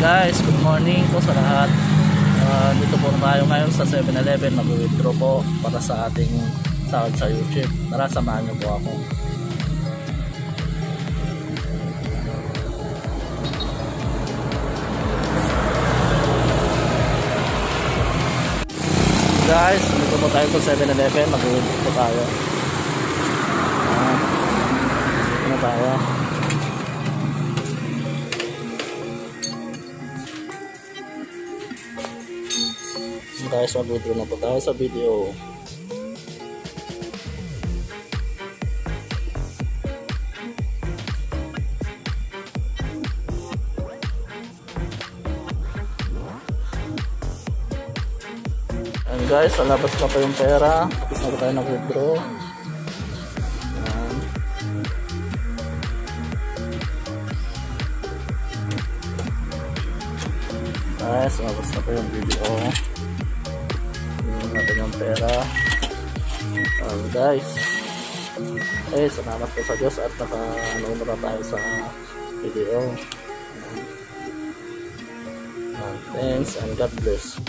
Guys, good morning po sa lahat. Dito po tayo ngayon sa 7-Eleven, mag-withdraw po para sa ating sahod sa YouTube. Tara, samahan niyo po ako. Guys, dito po tayo sa 7-Eleven, mag-withdraw po tayo. Dito tayo. Guys, mag-withdraw na po tayo sa video. And guys, lalabas na po yung pera. Tapos na po tayo nag-withdraw. Guys, lalabas na po yung video. Natin yung pera. Guys, salamat po sa Diyos at naka-ano na tayo sa video. Thanks and God bless.